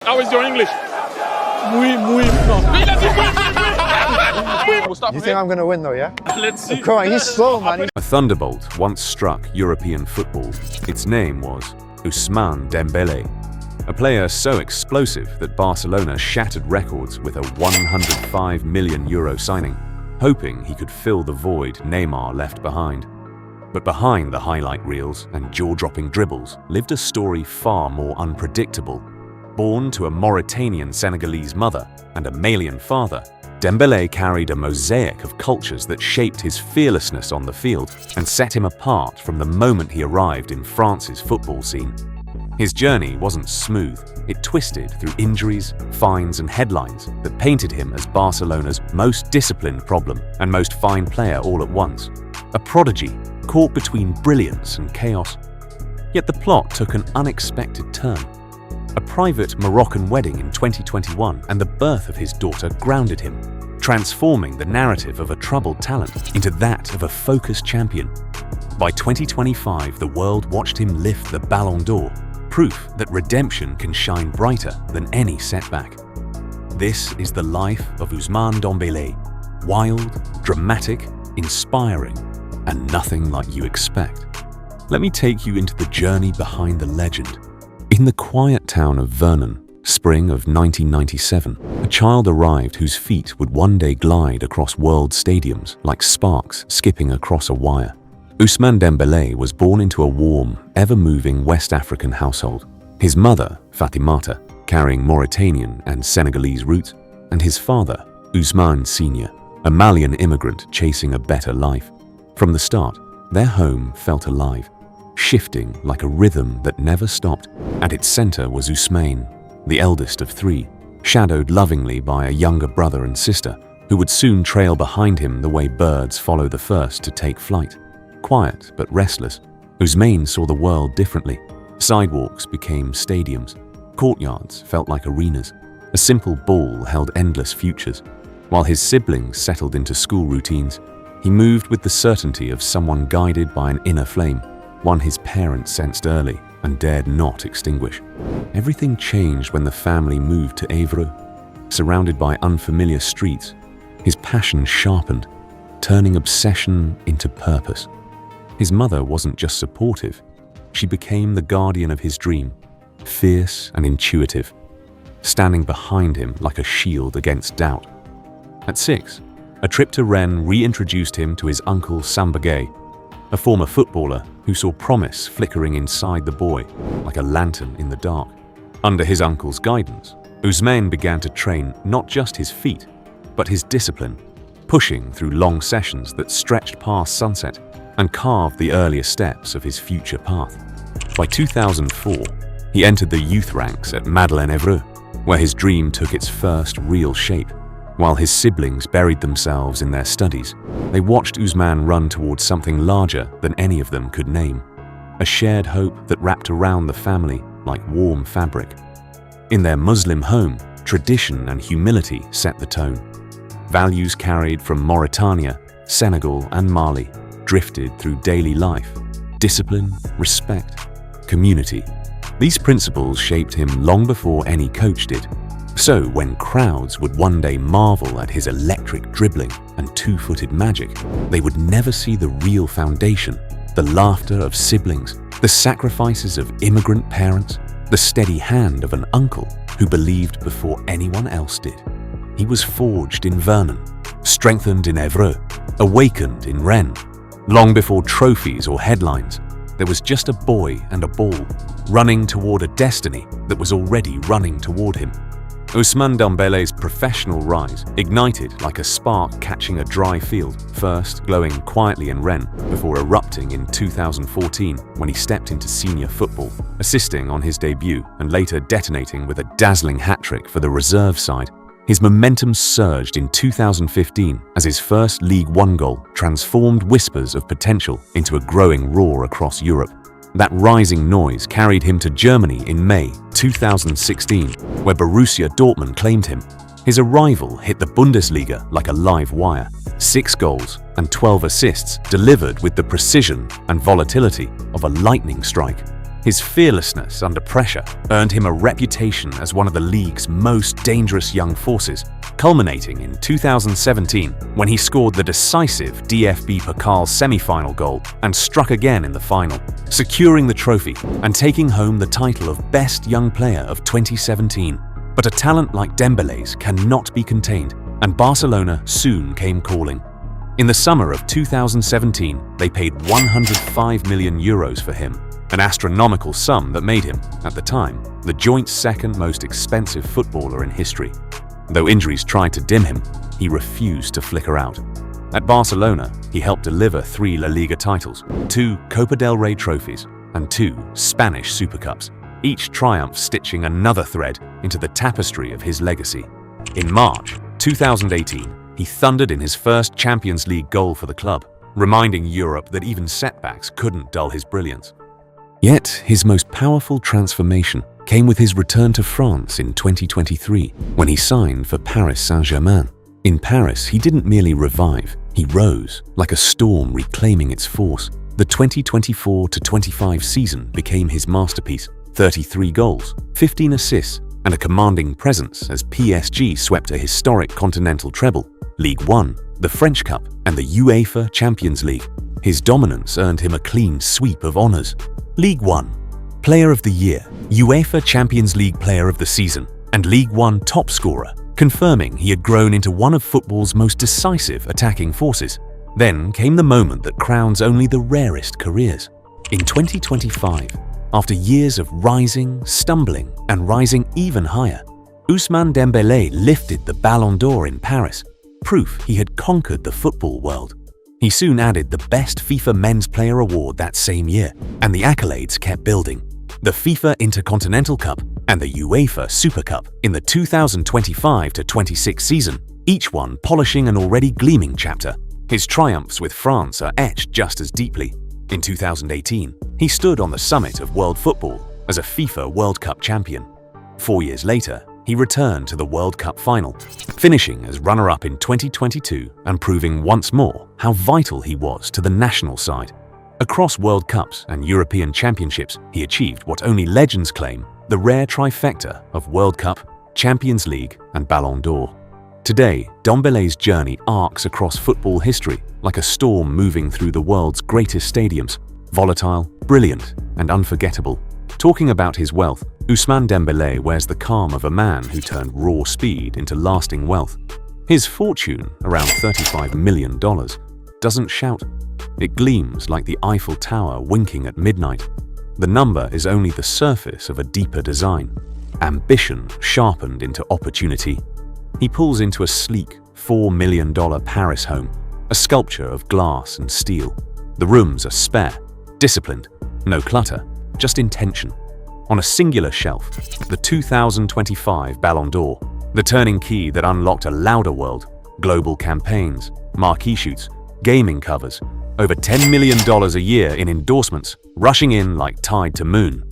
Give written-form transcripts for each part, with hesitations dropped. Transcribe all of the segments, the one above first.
How is your English? Muy. You think I'm going to win though, yeah? Let's see. Come on, he's slow, man. A thunderbolt once struck European football. Its name was Ousmane Dembélé, a player so explosive that Barcelona shattered records with a €105 million signing, hoping he could fill the void Neymar left behind. But behind the highlight reels and jaw-dropping dribbles lived a story far more unpredictable. Born to a Mauritanian Senegalese mother and a Malian father, Dembélé carried a mosaic of cultures that shaped his fearlessness on the field and set him apart from the moment he arrived in France's football scene. His journey wasn't smooth. It twisted through injuries, fines and headlines that painted him as Barcelona's most disciplined problem and most fine player all at once. A prodigy caught between brilliance and chaos. Yet the plot took an unexpected turn. A private Moroccan wedding in 2021 and the birth of his daughter grounded him, transforming the narrative of a troubled talent into that of a focused champion. By 2025, the world watched him lift the Ballon d'Or, proof that redemption can shine brighter than any setback. This is the life of Ousmane Dembélé, wild, dramatic, inspiring, and nothing like you expect. Let me take you into the journey behind the legend. In the quiet town of Vernon, spring of 1997, a child arrived whose feet would one day glide across world stadiums like sparks skipping across a wire. Ousmane Dembélé was born into a warm, ever-moving West African household. His mother, Fatimata, carrying Mauritanian and Senegalese roots, and his father, Ousmane Sr., a Malian immigrant chasing a better life. From the start, their home felt alive, shifting like a rhythm that never stopped. At its center was Ousmane, the eldest of three, shadowed lovingly by a younger brother and sister who would soon trail behind him the way birds follow the first to take flight. Quiet but restless, Ousmane saw the world differently. Sidewalks became stadiums. Courtyards felt like arenas. A simple ball held endless futures. While his siblings settled into school routines, he moved with the certainty of someone guided by an inner flame, one his parents sensed early and dared not extinguish. Everything changed when the family moved to Évreux. Surrounded by unfamiliar streets, his passion sharpened, turning obsession into purpose. His mother wasn't just supportive, she became the guardian of his dream, fierce and intuitive, standing behind him like a shield against doubt. At 6, a trip to Rennes reintroduced him to his uncle Samba Gueye, a former footballer who saw promise flickering inside the boy like a lantern in the dark. Under his uncle's guidance, Ousmane began to train not just his feet, but his discipline, pushing through long sessions that stretched past sunset and carved the earliest steps of his future path. By 2004, he entered the youth ranks at Madeleine Évreux, where his dream took its first real shape. While his siblings buried themselves in their studies, they watched Ousmane run towards something larger than any of them could name, a shared hope that wrapped around the family like warm fabric. In their Muslim home, tradition and humility set the tone. Values carried from Mauritania, Senegal, and Mali drifted through daily life: discipline, respect, community. These principles shaped him long before any coach did. So when crowds would one day marvel at his electric dribbling and two-footed magic, they would never see the real foundation, the laughter of siblings, the sacrifices of immigrant parents, the steady hand of an uncle who believed before anyone else did. He was forged in Vernon, strengthened in Évreux, awakened in Rennes. Long before trophies or headlines, there was just a boy and a ball, running toward a destiny that was already running toward him. Ousmane Dembélé's professional rise ignited like a spark catching a dry field, first glowing quietly in Rennes before erupting in 2014 when he stepped into senior football, assisting on his debut and later detonating with a dazzling hat-trick for the reserve side. His momentum surged in 2015 as his first League One goal transformed whispers of potential into a growing roar across Europe. That rising noise carried him to Germany in May 2016, where Borussia Dortmund claimed him. His arrival hit the Bundesliga like a live wire. 6 goals and 12 assists delivered with the precision and volatility of a lightning strike. His fearlessness under pressure earned him a reputation as one of the league's most dangerous young forces, culminating in 2017 when he scored the decisive DFB Pokal semi-final goal and struck again in the final, securing the trophy and taking home the title of Best Young Player of 2017. But a talent like Dembélé's cannot be contained, and Barcelona soon came calling. In the summer of 2017, they paid €105 million for him, an astronomical sum that made him, at the time, the joint second most expensive footballer in history. Though injuries tried to dim him, he refused to flicker out. At Barcelona, he helped deliver 3 La Liga titles, 2 Copa del Rey trophies, and 2 Spanish Super Cups, each triumph stitching another thread into the tapestry of his legacy. In March 2018, he thundered in his first Champions League goal for the club, reminding Europe that even setbacks couldn't dull his brilliance. Yet, his most powerful transformation came with his return to France in 2023, when he signed for Paris Saint-Germain. In Paris, he didn't merely revive, he rose, like a storm reclaiming its force. The 2024-25 season became his masterpiece: 33 goals, 15 assists, and a commanding presence as PSG swept a historic continental treble, Ligue 1, the French Cup, and the UEFA Champions League. His dominance earned him a clean sweep of honours: Ligue 1, Player of the Year, UEFA Champions League Player of the Season, and Ligue 1 top scorer, confirming he had grown into one of football's most decisive attacking forces. Then came the moment that crowns only the rarest careers. In 2025, after years of rising, stumbling, and rising even higher, Ousmane Dembélé lifted the Ballon d'Or in Paris, proof he had conquered the football world. He soon added the Best FIFA Men's Player award that same year, and the accolades kept building. The FIFA Intercontinental Cup and the UEFA Super Cup in the 2025-26 season, each one polishing an already gleaming chapter. His triumphs with France are etched just as deeply. In 2018, he stood on the summit of world football as a FIFA World Cup champion. 4 years later, he returned to the World Cup final, finishing as runner-up in 2022 and proving once more how vital he was to the national side. Across World Cups and European Championships, he achieved what only legends claim: the rare trifecta of World Cup, Champions League, and Ballon d'Or. Today, Dembélé's journey arcs across football history like a storm moving through the world's greatest stadiums, volatile, brilliant, and unforgettable. Talking about his wealth, Ousmane Dembélé wears the calm of a man who turned raw speed into lasting wealth. His fortune, around $35 million, doesn't shout. It gleams like the Eiffel Tower winking at midnight. The number is only the surface of a deeper design, ambition sharpened into opportunity. He pulls into a sleek $4 million Paris home, a sculpture of glass and steel. The rooms are spare, disciplined, no clutter, just intention. On a singular shelf, the 2025 Ballon d'Or, the turning key that unlocked a louder world, global campaigns, marquee shoots, gaming covers, over $10 million a year in endorsements, rushing in like tide to moon.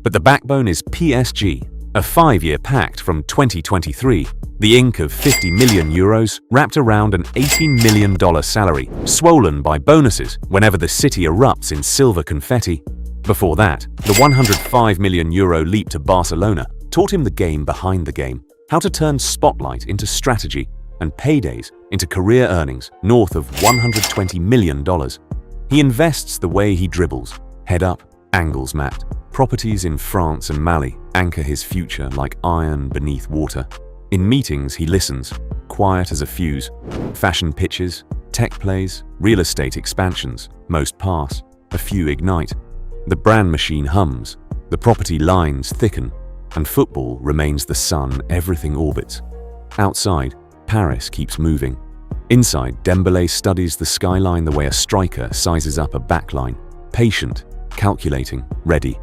But the backbone is PSG, a 5-year pact from 2023, the ink of €50 million wrapped around an $18 million salary, swollen by bonuses whenever the city erupts in silver confetti. Before that, the €105 million leap to Barcelona taught him the game behind the game, how to turn spotlight into strategy and paydays into career earnings north of $120 million. He invests the way he dribbles, head up, angles mapped. Properties in France and Mali anchor his future like iron beneath water. In meetings, he listens, quiet as a fuse. Fashion pitches, tech plays, real estate expansions, most pass, a few ignite. The brand machine hums, the property lines thicken, and football remains the sun everything orbits. Outside, Paris keeps moving. Inside, Dembélé studies the skyline the way a striker sizes up a backline, patient, calculating, ready.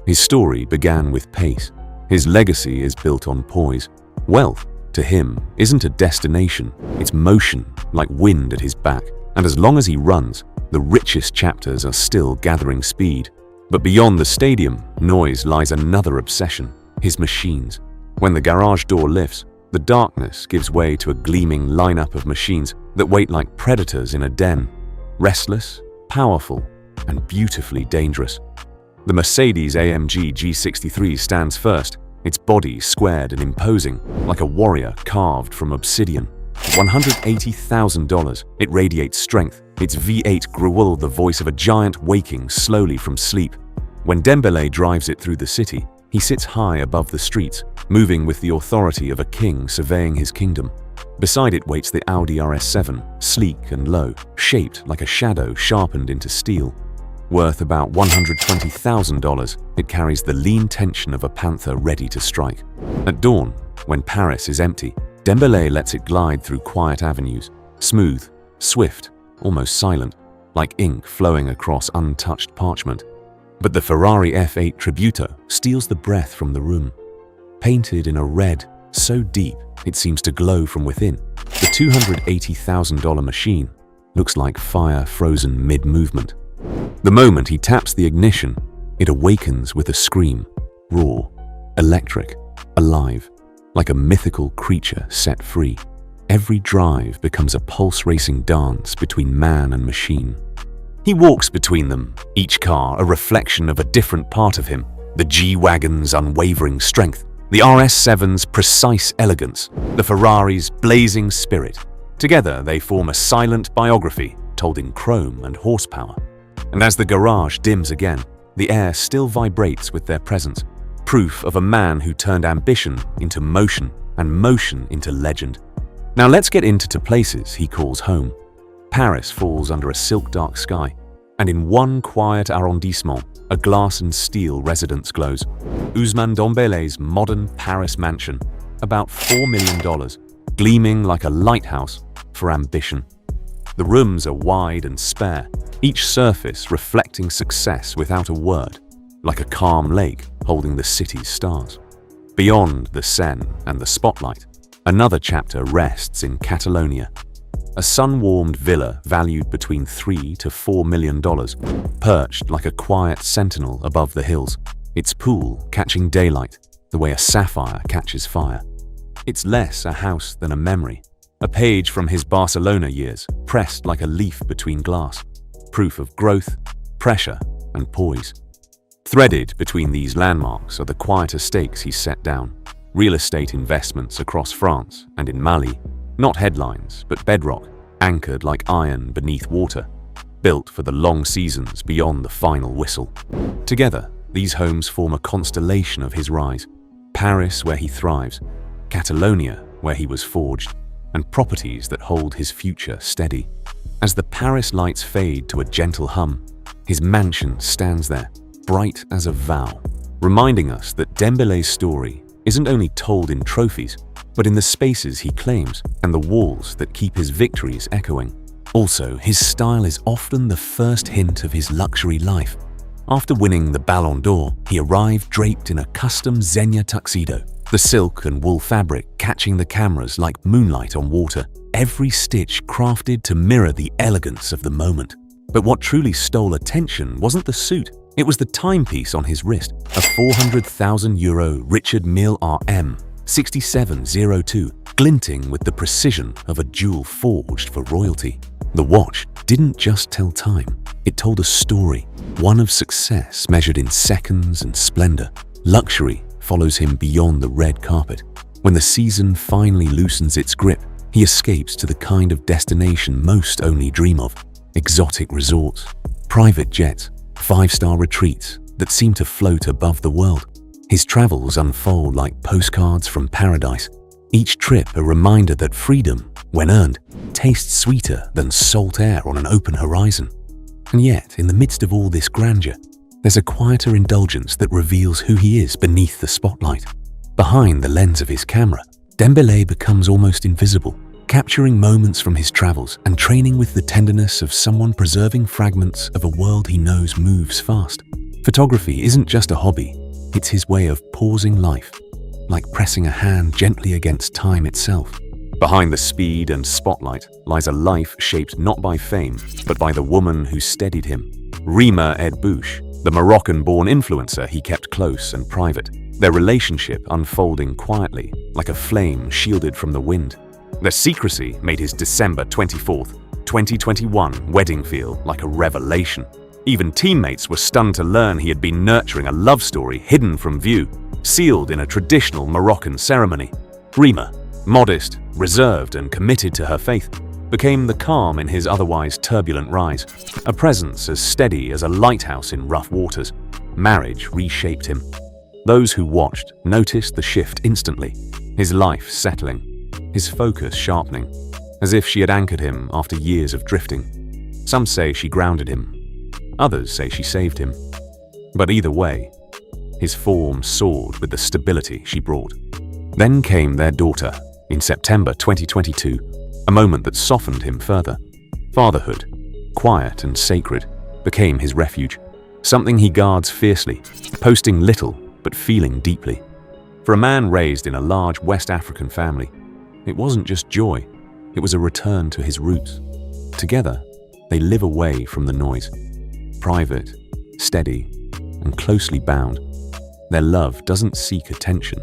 His story began with pace. His legacy is built on poise. Wealth, to him, isn't a destination, it's motion, like wind at his back. And as long as he runs, the richest chapters are still gathering speed. But beyond the stadium, noise lies another obsession, his machines. When the garage door lifts, the darkness gives way to a gleaming lineup of machines that wait like predators in a den. Restless, powerful, and beautifully dangerous. The Mercedes-AMG G63 stands first, its body squared and imposing, like a warrior carved from obsidian. $180,000, it radiates strength, its V8 growled the voice of a giant waking slowly from sleep. When Dembélé drives it through the city, he sits high above the streets, moving with the authority of a king surveying his kingdom. Beside it waits the Audi RS7, sleek and low, shaped like a shadow sharpened into steel. Worth about $120,000, it carries the lean tension of a panther ready to strike. At dawn, when Paris is empty, Dembélé lets it glide through quiet avenues, smooth, swift, almost silent, like ink flowing across untouched parchment. But the Ferrari F8 Tributo steals the breath from the room. Painted in a red so deep it seems to glow from within, the $280,000 machine looks like fire frozen mid-movement. The moment he taps the ignition, it awakens with a scream, raw, electric, alive, like a mythical creature set free. Every drive becomes a pulse-racing dance between man and machine. He walks between them, each car a reflection of a different part of him, the G-Wagon's unwavering strength, the RS7's precise elegance, the Ferrari's blazing spirit. Together they form a silent biography told in chrome and horsepower. And as the garage dims again, the air still vibrates with their presence, proof of a man who turned ambition into motion and motion into legend. Now let's get into places he calls home. Paris falls under a silk-dark sky, and in one quiet arrondissement, a glass and steel residence glows. Ousmane Dembélé's modern Paris mansion, about $4 million, gleaming like a lighthouse for ambition. The rooms are wide and spare, each surface reflecting success without a word, like a calm lake holding the city's stars. Beyond the Seine and the spotlight, another chapter rests in Catalonia. A sun-warmed villa valued between $3 to $4 million, perched like a quiet sentinel above the hills, its pool catching daylight the way a sapphire catches fire. It's less a house than a memory, a page from his Barcelona years, pressed like a leaf between glass, proof of growth, pressure, and poise. Threaded between these landmarks are the quieter stakes he's set down, real estate investments across France and in Mali. Not headlines, but bedrock, anchored like iron beneath water, built for the long seasons beyond the final whistle. Together, these homes form a constellation of his rise. Paris, where he thrives, Catalonia, where he was forged, and properties that hold his future steady. As the Paris lights fade to a gentle hum, his mansion stands there, bright as a vow, reminding us that Dembélé's story isn't only told in trophies, but in the spaces he claims and the walls that keep his victories echoing. Also, his style is often the first hint of his luxury life. After winning the Ballon d'Or, he arrived draped in a custom Zegna tuxedo, the silk and wool fabric catching the cameras like moonlight on water, every stitch crafted to mirror the elegance of the moment. But what truly stole attention wasn't the suit, it was the timepiece on his wrist, a €400,000 Richard Mille RM 6702, glinting with the precision of a jewel forged for royalty. The watch didn't just tell time, it told a story, one of success measured in seconds and splendor. Luxury follows him beyond the red carpet. When the season finally loosens its grip, he escapes to the kind of destination most only dream of: exotic resorts, private jets, five-star retreats that seem to float above the world. His travels unfold like postcards from paradise, each trip a reminder that freedom, when earned, tastes sweeter than salt air on an open horizon. And yet, in the midst of all this grandeur, there's a quieter indulgence that reveals who he is beneath the spotlight. Behind the lens of his camera, Dembélé becomes almost invisible, capturing moments from his travels and training with the tenderness of someone preserving fragments of a world he knows moves fast. Photography isn't just a hobby, it's his way of pausing life, like pressing a hand gently against time itself. Behind the speed and spotlight lies a life shaped not by fame, but by the woman who steadied him. Rima Edbouche, the Moroccan-born influencer he kept close and private, their relationship unfolding quietly, like a flame shielded from the wind. Their secrecy made his December 24th, 2021 wedding feel like a revelation. Even teammates were stunned to learn he had been nurturing a love story hidden from view, sealed in a traditional Moroccan ceremony. Rima, modest, reserved, and committed to her faith, became the calm in his otherwise turbulent rise, a presence as steady as a lighthouse in rough waters. Marriage reshaped him. Those who watched noticed the shift instantly, his life settling, his focus sharpening, as if she had anchored him after years of drifting. Some say she grounded him, others say she saved him. But either way, his form soared with the stability she brought. Then came their daughter, in September 2022, a moment that softened him further. Fatherhood, quiet and sacred, became his refuge, something he guards fiercely, posting little but feeling deeply. For a man raised in a large West African family, it wasn't just joy, it was a return to his roots. Together, they live away from the noise, private, steady, and closely bound. Their love doesn't seek attention,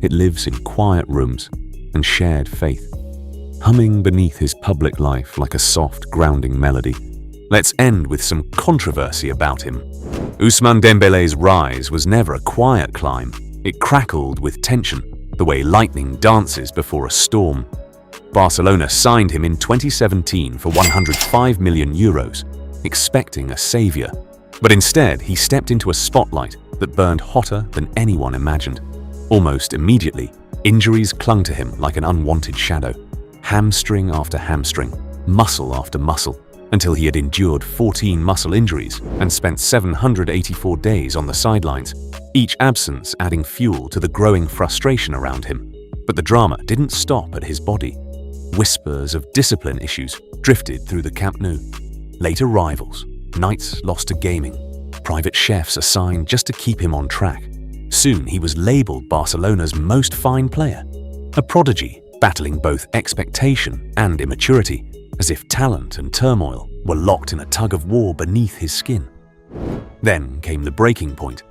it lives in quiet rooms and shared faith, humming beneath his public life like a soft, grounding melody. Let's end with some controversy about him. Ousmane Dembélé's rise was never a quiet climb. It crackled with tension, the way lightning dances before a storm. Barcelona signed him in 2017 for €105 million, expecting a savior. But instead, he stepped into a spotlight that burned hotter than anyone imagined. Almost immediately, injuries clung to him like an unwanted shadow. Hamstring after hamstring, muscle after muscle, until he had endured 14 muscle injuries and spent 784 days on the sidelines, each absence adding fuel to the growing frustration around him. But the drama didn't stop at his body. Whispers of discipline issues drifted through the Camp Nou. Late arrivals, nights lost to gaming, private chefs assigned just to keep him on track. Soon he was labelled Barcelona's most fine player, a prodigy battling both expectation and immaturity, as if talent and turmoil were locked in a tug-of-war beneath his skin. Then came the breaking point.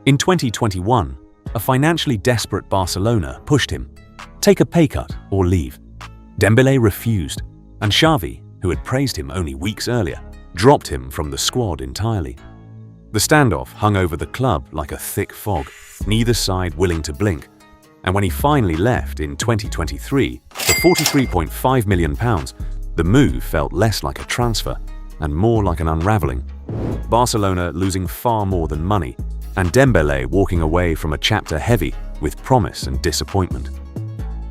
In 2021, a financially desperate Barcelona pushed him, take a pay cut or leave. Dembélé refused, and Xavi, who had praised him only weeks earlier, dropped him from the squad entirely. The standoff hung over the club like a thick fog, neither side willing to blink. And when he finally left in 2023 for £43.5 million, the move felt less like a transfer and more like an unraveling. Barcelona losing far more than money, and Dembélé walking away from a chapter heavy with promise and disappointment.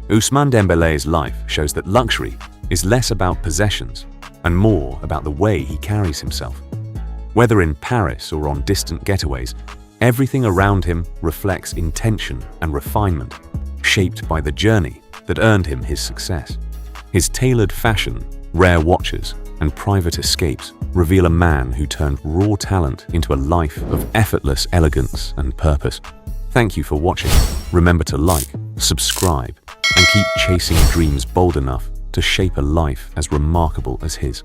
Ousmane Dembélé's life shows that luxury is less about possessions and more about the way he carries himself. Whether in Paris or on distant getaways, everything around him reflects intention and refinement, shaped by the journey that earned him his success. His tailored fashion, rare watches, and private escapes reveal a man who turned raw talent into a life of effortless elegance and purpose. Thank you for watching. Remember to like, subscribe, and keep chasing dreams bold enough to shape a life as remarkable as his.